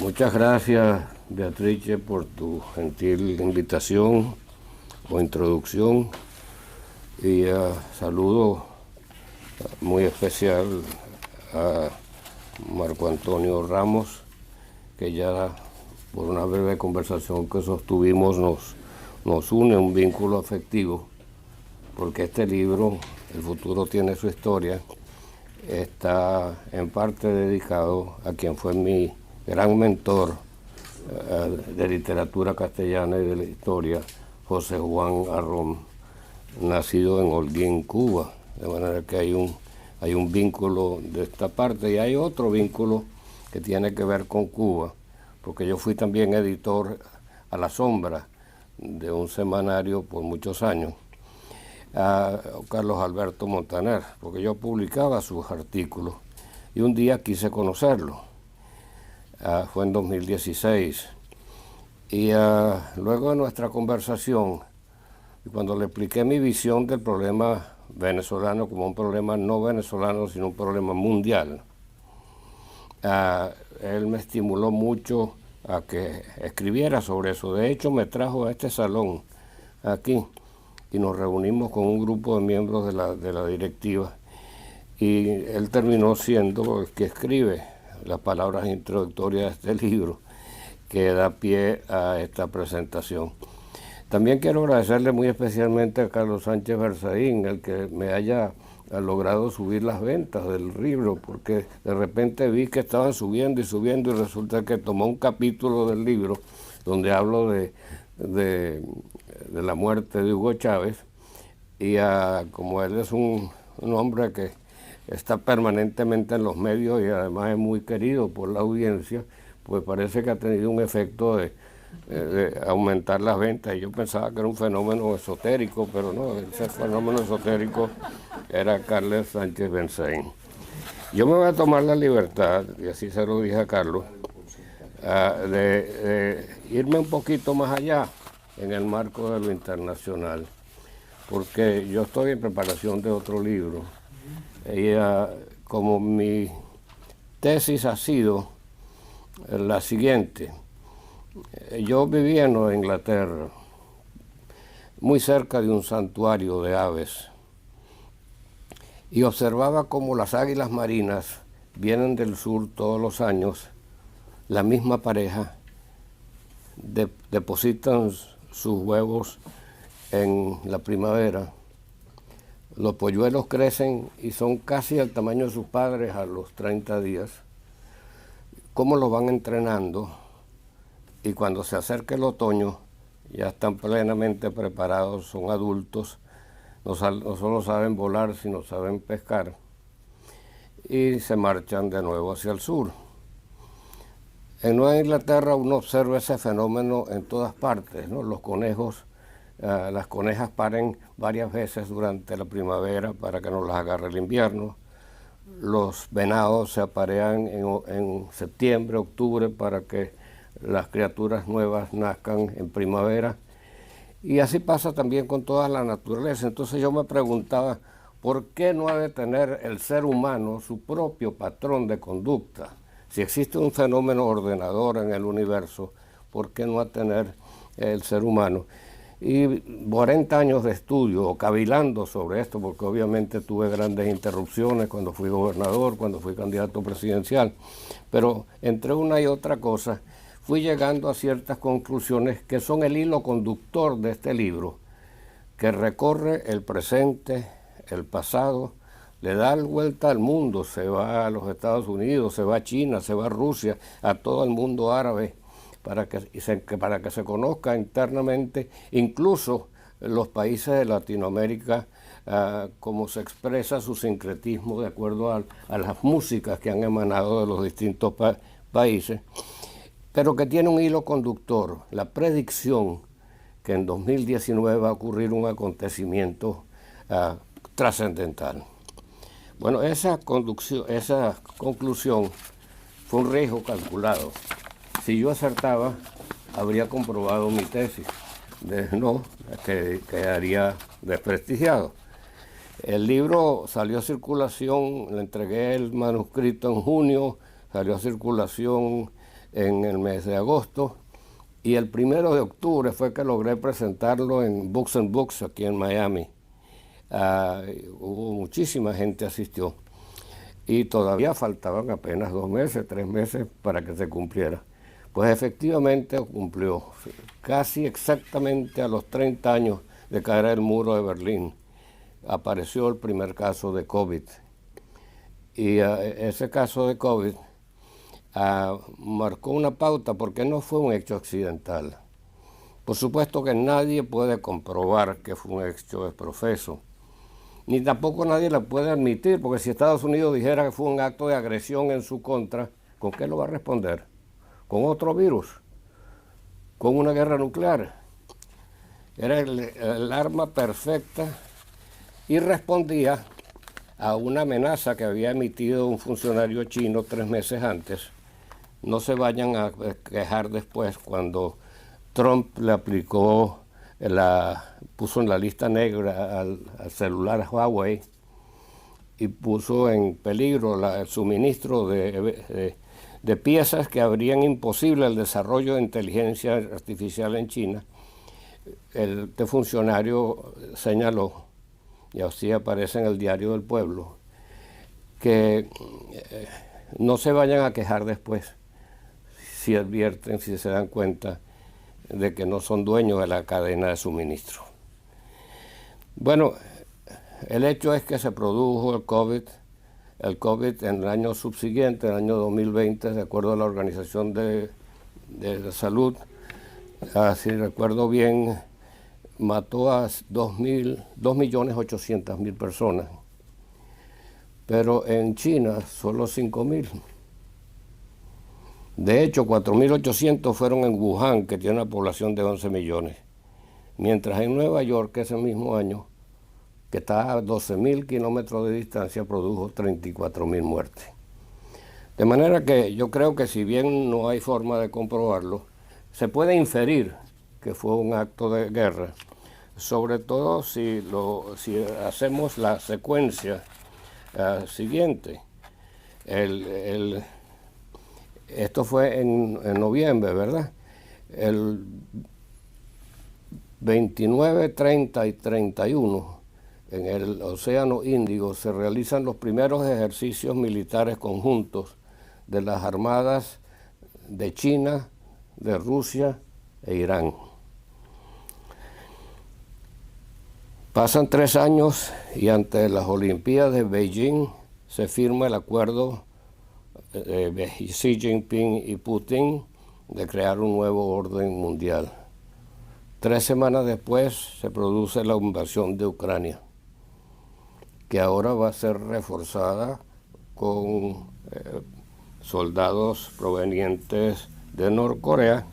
Muchas gracias, Beatrice, por tu gentil invitación o introducción y saludo muy especial a Marco Antonio Ramos, que ya por una breve conversación que sostuvimos nos une un vínculo afectivo, porque este libro, El futuro tiene su historia, está en parte dedicado a quien fue mi gran mentor de literatura castellana y de la historia, José Juan Arrón, nacido en Holguín, Cuba. De manera que hay un vínculo de esta parte y hay otro vínculo que tiene que ver con Cuba, porque yo fui también editor a la sombra de un semanario por muchos años, a Carlos Alberto Montaner, porque yo publicaba sus artículos y un día quise conocerlo. Fue en 2016 y luego de nuestra conversación, cuando le expliqué mi visión del problema venezolano como un problema no venezolano, sino un problema mundial, él me estimuló mucho a que escribiera sobre eso. De hecho, me trajo a este salón aquí y nos reunimos con un grupo de miembros de la directiva y él terminó siendo el que escribe las palabras introductorias de este libro que da pie a esta presentación. También quiero agradecerle muy especialmente a Carlos Sánchez Berzaín, el que me haya logrado subir las ventas del libro, porque de repente vi que estaban subiendo y resulta que tomó un capítulo del libro donde hablo de la muerte de Hugo Chávez y como él es un hombre que está permanentemente en los medios y además es muy querido por la audiencia, pues parece que ha tenido un efecto de aumentar las ventas. Y yo pensaba que era un fenómeno esotérico, pero no, ese fenómeno esotérico era Carlos Sánchez Berzaín. Yo me voy a tomar la libertad, y así se lo dije a Carlos, de irme un poquito más allá en el marco de lo internacional, porque yo estoy en preparación de otro libro. Y como mi tesis ha sido la siguiente, yo vivía en Nueva Inglaterra, muy cerca de un santuario de aves, y observaba cómo las águilas marinas vienen del sur todos los años, la misma pareja, depositan sus huevos en la primavera. Los polluelos crecen y son casi al tamaño de sus padres a los 30 días. Cómo los van entrenando y cuando se acerca el otoño ya están plenamente preparados, son adultos, no solo saben volar, sino saben pescar y se marchan de nuevo hacia el sur. En Nueva Inglaterra uno observa ese fenómeno en todas partes, ¿no? Los conejos, las conejas paren varias veces durante la primavera para que no las agarre el invierno. Los venados se aparean en septiembre, octubre para que las criaturas nuevas nazcan en primavera. Y así pasa también con toda la naturaleza. Entonces yo me preguntaba, ¿por qué no ha de tener el ser humano su propio patrón de conducta? Si existe un fenómeno ordenador en el universo, ¿por qué no ha de tener el ser humano? Y 40 años de estudio o cavilando sobre esto, porque obviamente tuve grandes interrupciones cuando fui gobernador, cuando fui candidato presidencial, pero entre una y otra cosa fui llegando a ciertas conclusiones que son el hilo conductor de este libro, que recorre el presente, el pasado, le da vuelta al mundo, se va a los Estados Unidos, se va a China, se va a Rusia, a todo el mundo árabe, para que se conozca internamente, incluso los países de Latinoamérica, cómo se expresa su sincretismo de acuerdo a las músicas que han emanado de los distintos países, pero que tiene un hilo conductor, la predicción que en 2019 va a ocurrir un acontecimiento trascendental. Bueno, esa conclusión fue un riesgo calculado. Si yo acertaba, habría comprobado mi tesis. No, quedaría desprestigiado. El libro salió a circulación, le entregué el manuscrito en junio, salió a circulación en el mes de agosto, y el 1 de octubre fue que logré presentarlo en Books and Books aquí en Miami. Hubo muchísima gente asistió y todavía faltaban apenas 2 meses, 3 meses para que se cumpliera. Pues efectivamente cumplió, casi exactamente a los 30 años de caer el muro de Berlín. Apareció el primer caso de COVID. Y ese caso de COVID marcó una pauta porque no fue un hecho accidental. Por supuesto que nadie puede comprobar que fue un hecho desprofeso, ni tampoco nadie la puede admitir, porque si Estados Unidos dijera que fue un acto de agresión en su contra, ¿con qué lo va a responder? ¿Con otro virus? ¿Con una guerra nuclear? Era el arma perfecta y respondía a una amenaza que había emitido un funcionario chino 3 meses antes. No se vayan a quejar después cuando Trump le aplicó, puso en la lista negra al celular Huawei y puso en peligro el suministro de piezas que habrían imposible el desarrollo de inteligencia artificial en China. Este funcionario señaló, y así aparece en el Diario del Pueblo, que no se vayan a quejar después si advierten, si se dan cuenta de que no son dueños de la cadena de suministro. Bueno, el hecho es que se produjo el COVID en el año subsiguiente, el año 2020, de acuerdo a la Organización de Salud, si recuerdo bien, mató a 2.800.000 personas, pero en China solo 5.000. De hecho, 4.800 fueron en Wuhan, que tiene una población de 11 millones, mientras en Nueva York, ese mismo año, que está a 12.000 kilómetros de distancia, produjo 34.000 muertes. De manera que yo creo que si bien no hay forma de comprobarlo, se puede inferir que fue un acto de guerra, sobre todo si hacemos la secuencia siguiente. Esto fue en noviembre, ¿verdad? El 29, 30 y 31, en el Océano Índico, se realizan los primeros ejercicios militares conjuntos de las armadas de China, de Rusia e Irán. Pasan 3 años y ante las Olimpiadas de Beijing se firma el acuerdo de Xi Jinping y Putin de crear un nuevo orden mundial. 3 semanas después se produce la invasión de Ucrania, que ahora va a ser reforzada con soldados provenientes de Norcorea,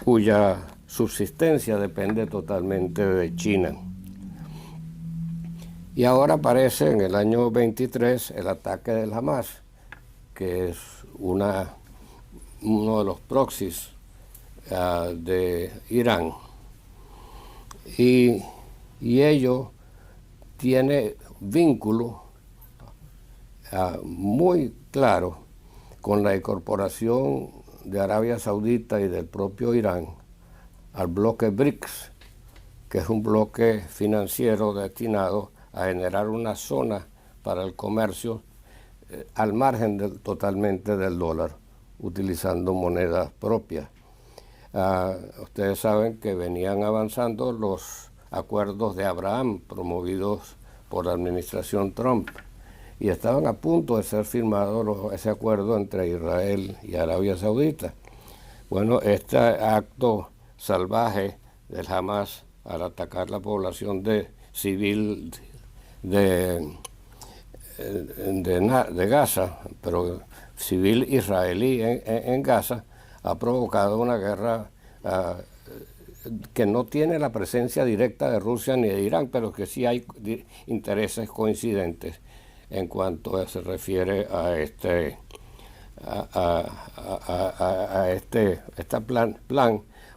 cuya subsistencia depende totalmente de China. Y ahora aparece en el año 23 el ataque del Hamas, que es uno de los proxies de Irán. Y ello tiene vínculo muy claro con la incorporación de Arabia Saudita y del propio Irán al bloque BRICS, que es un bloque financiero destinado a generar una zona para el comercio al margen totalmente del dólar, utilizando monedas propias. Ustedes saben que venían avanzando los acuerdos de Abraham promovidos por la administración Trump y estaban a punto de ser firmado ese acuerdo entre Israel y Arabia Saudita. Bueno, este acto salvaje del Hamas al atacar la población civil de Gaza, pero civil israelí en Gaza, ha provocado una guerra que no tiene la presencia directa de Rusia ni de Irán, pero que sí hay intereses coincidentes en cuanto se refiere a este plan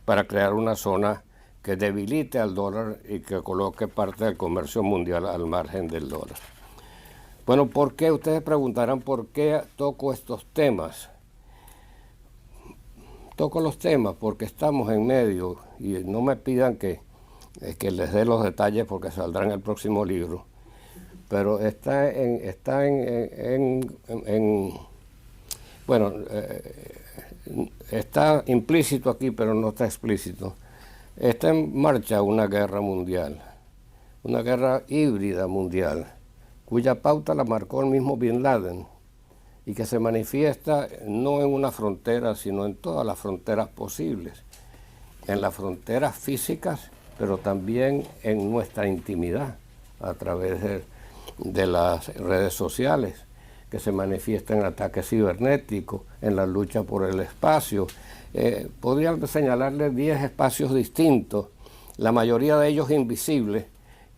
para crear una zona que debilite al dólar y que coloque parte del comercio mundial al margen del dólar. Bueno, ¿por qué? Ustedes preguntarán por qué toco estos temas. toco los temas porque estamos en medio, y no me pidan que les dé los detalles porque saldrá en el próximo libro, pero bueno, está implícito aquí, pero no está explícito. Está en marcha una guerra mundial, una guerra híbrida mundial, cuya pauta la marcó el mismo Bin Laden, y que se manifiesta no en una frontera, sino en todas las fronteras posibles, en las fronteras físicas, pero también en nuestra intimidad, a través de las redes sociales, que se manifiesta en ataques cibernéticos, en la lucha por el espacio. Podría señalarle 10 espacios distintos, la mayoría de ellos invisibles,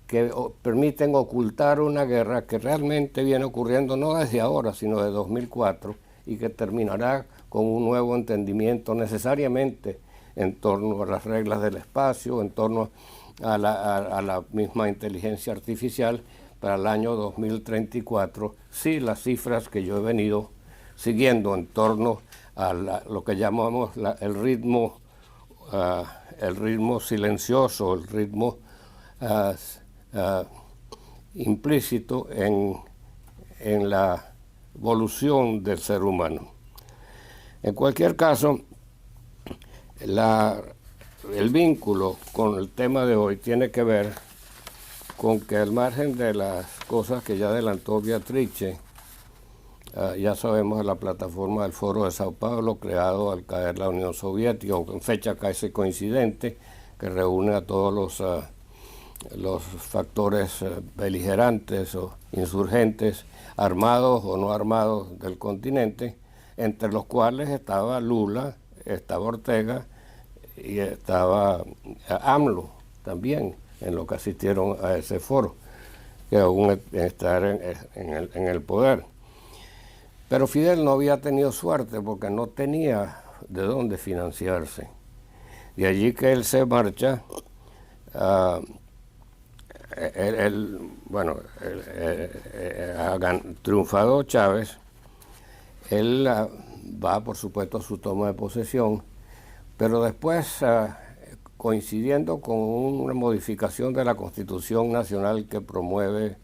que permiten ocultar una guerra que realmente viene ocurriendo no desde ahora, sino de 2004, y que terminará con un nuevo entendimiento necesariamente en torno a las reglas del espacio, en torno a la misma inteligencia artificial para el año 2034, sí, las cifras que yo he venido siguiendo en torno a lo que llamamos el ritmo silencioso, el ritmo implícito en la evolución del ser humano. En cualquier caso, el vínculo con el tema de hoy tiene que ver con que, al margen de las cosas que ya adelantó Beatrice, ya sabemos de la plataforma del Foro de Sao Paulo, creado al caer la Unión Soviética, en fecha casi coincidente, que reúne a todos los factores beligerantes o insurgentes, armados o no armados del continente, entre los cuales estaba Lula, estaba Ortega y estaba AMLO también, en lo que asistieron a ese foro, que aún estar en el poder. Pero Fidel no había tenido suerte porque no tenía de dónde financiarse. De allí que él se marcha. Triunfado Chávez, él va, por supuesto, a su toma de posesión, pero después, coincidiendo con una modificación de la Constitución Nacional que promueve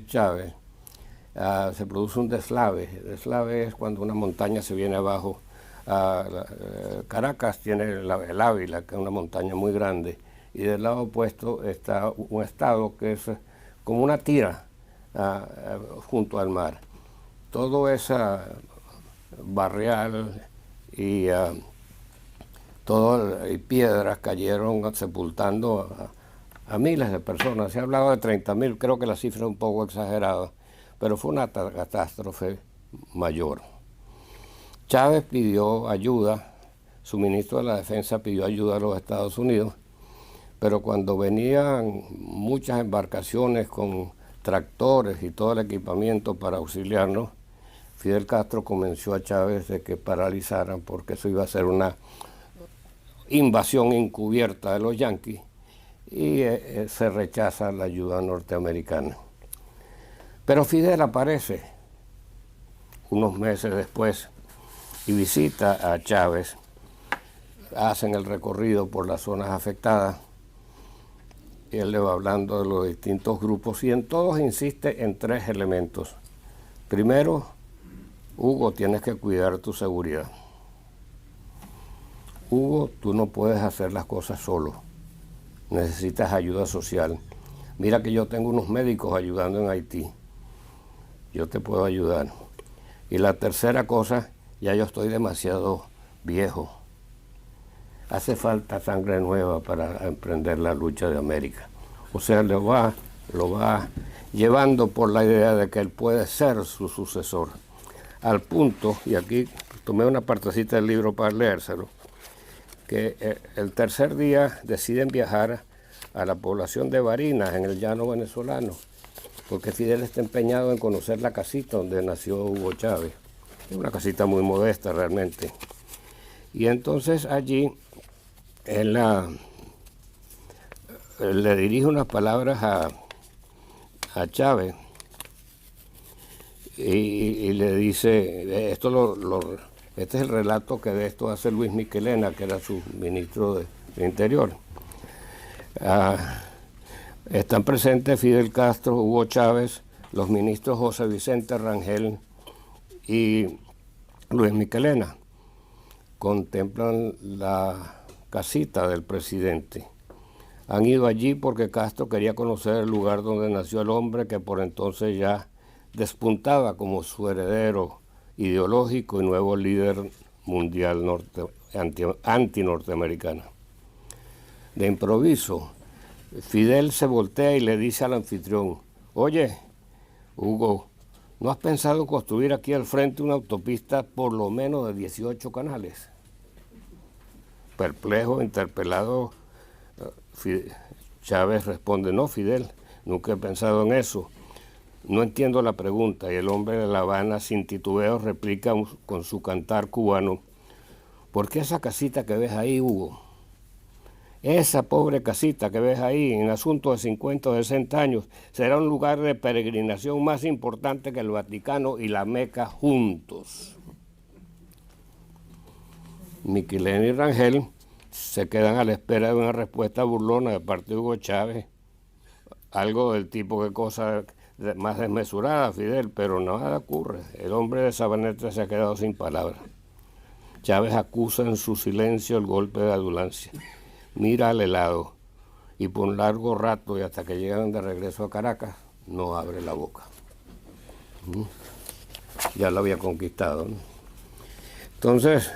Chávez, se produce un deslave. Deslave es cuando una montaña se viene abajo. Caracas tiene el Ávila, que es una montaña muy grande, y del lado opuesto está un estado que es como una tira junto al mar. Todo es barrial y piedras cayeron sepultando a miles de personas. Se ha hablado de 30.000, creo que la cifra es un poco exagerada, pero fue una catástrofe mayor. Chávez pidió ayuda, su ministro de la Defensa pidió ayuda a los Estados Unidos, pero cuando venían muchas embarcaciones con tractores y todo el equipamiento para auxiliarnos, Fidel Castro convenció a Chávez de que paralizaran porque eso iba a ser una invasión encubierta de los yanquis, y se rechaza la ayuda norteamericana. Pero Fidel aparece unos meses después y visita a Chávez. Hacen el recorrido por las zonas afectadas y él le va hablando de los distintos grupos, y en todos insiste en 3 elementos. Primero, Hugo, tienes que cuidar tu seguridad. Hugo, tú no puedes hacer las cosas solo, necesitas ayuda social. Mira que yo tengo unos médicos ayudando en Haití, yo te puedo ayudar. Y la tercera cosa, ya yo estoy demasiado viejo, hace falta sangre nueva para emprender la lucha de América. O sea, lo va llevando por la idea de que él puede ser su sucesor. Al punto, y aquí tomé una partecita del libro para leérselo, que el tercer día deciden viajar a la población de Barinas, en el llano venezolano, porque Fidel está empeñado en conocer la casita donde nació Hugo Chávez. Es una casita muy modesta realmente. Y entonces allí él le dirige unas palabras a Chávez y le dice, esto Este es el relato que de esto hace Luis Michelena, que era su ministro de Interior. Están presentes Fidel Castro, Hugo Chávez, los ministros José Vicente Rangel y Luis Michelena. Contemplan la casita del presidente. Han ido allí porque Castro quería conocer el lugar donde nació el hombre que por entonces ya despuntaba como su heredero ideológico y nuevo líder mundial anti-norteamericano. De improviso, Fidel se voltea y le dice al anfitrión: oye, Hugo, ¿no has pensado construir aquí al frente una autopista por lo menos de 18 canales? Perplejo, interpelado, Chávez responde: no, Fidel, nunca he pensado en eso. No entiendo la pregunta. Y el hombre de La Habana, sin titubeo, replica con su cantar cubano: ¿por qué esa casita que ves ahí, Hugo? Esa pobre casita que ves ahí, en asunto de 50 o 60 años, será un lugar de peregrinación más importante que el Vaticano y la Meca juntos. Michelena y Rangel se quedan a la espera de una respuesta burlona de parte de Hugo Chávez, algo del tipo de cosa más desmesurada, Fidel, pero nada ocurre. El hombre de Sabaneta se ha quedado sin palabras. Chávez acusa en su silencio el golpe de adulancia. Mira al helado y por un largo rato y hasta que llegan de regreso a Caracas, no abre la boca. Ya lo había conquistado, ¿no? Entonces,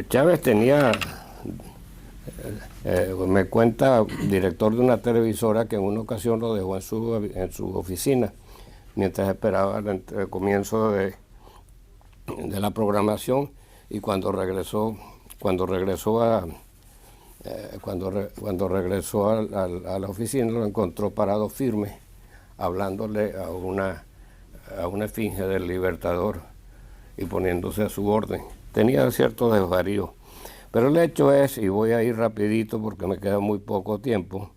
Chávez tenía, me cuenta, director de una televisora, que en una ocasión lo dejó en su oficina mientras esperaba el comienzo de la programación, y cuando regresó a la oficina, lo encontró parado firme, hablándole a una esfinge del Libertador y poniéndose a su orden. Tenía cierto desvarío, pero el hecho es, y voy a ir rapidito porque me queda muy poco tiempo,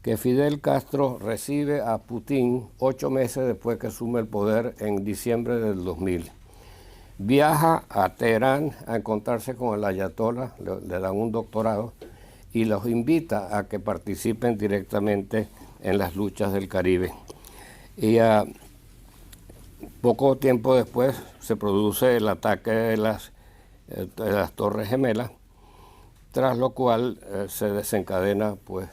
que Fidel Castro recibe a Putin 8 meses después que asume el poder en diciembre del 2000. Viaja a Teherán a encontrarse con el ayatollah, le dan un doctorado y los invita a que participen directamente en las luchas del Caribe. Y poco tiempo después se produce el ataque de las Torres Gemelas, tras lo cual se desencadena, pues,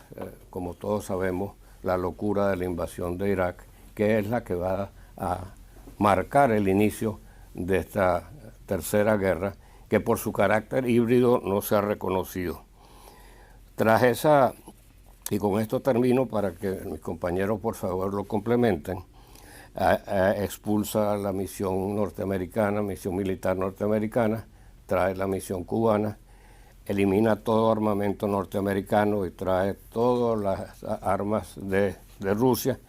como todos sabemos, la locura de la invasión de Irak, que es la que va a marcar el inicio de esta tercera guerra, que por su carácter híbrido no se ha reconocido. Tras esa, y con esto termino para que mis compañeros por favor lo complementen, expulsa la misión norteamericana, misión militar norteamericana, trae la misión cubana, elimina todo armamento norteamericano y trae todas las armas de Rusia,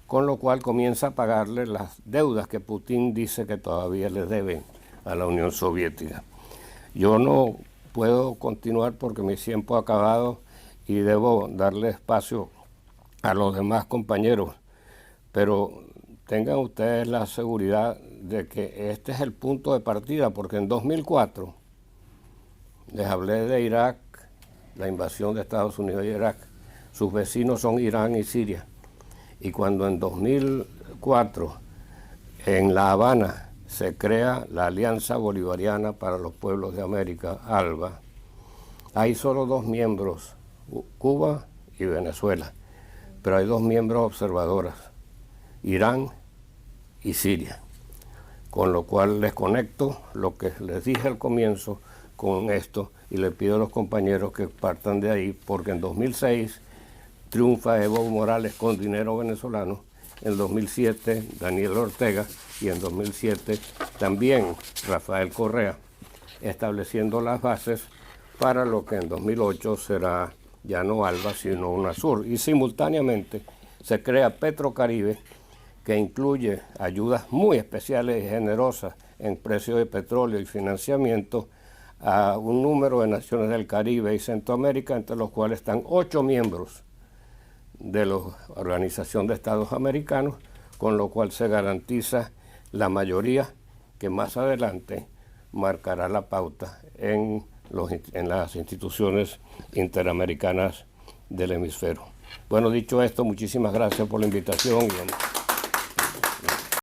con lo cual comienza a pagarle las deudas que Putin dice que todavía le deben a la Unión Soviética. Yo no puedo continuar porque mi tiempo ha acabado y debo darle espacio a los demás compañeros, pero tengan ustedes la seguridad de que este es el punto de partida, porque en 2004 les hablé de Irak, la invasión de Estados Unidos a Irak. Sus vecinos son Irán y Siria. Y cuando en 2004 en La Habana se crea la Alianza Bolivariana para los Pueblos de América, ALBA, hay solo 2 miembros, Cuba y Venezuela, pero hay 2 miembros observadoras, Irán y Siria, con lo cual les conecto lo que les dije al comienzo con esto y le pido a los compañeros que partan de ahí, porque en 2006 triunfa Evo Morales con dinero venezolano, en 2007 Daniel Ortega y en 2007 también Rafael Correa, estableciendo las bases para lo que en 2008 será ya no ALBA sino UNASUR, y simultáneamente se crea Petrocaribe, que incluye ayudas muy especiales y generosas en precio de petróleo y financiamiento a un número de naciones del Caribe y Centroamérica, entre los cuales están 8 miembros de la Organización de Estados Americanos, con lo cual se garantiza la mayoría que más adelante marcará la pauta en las instituciones interamericanas del hemisferio. Bueno, dicho esto, muchísimas gracias por la invitación.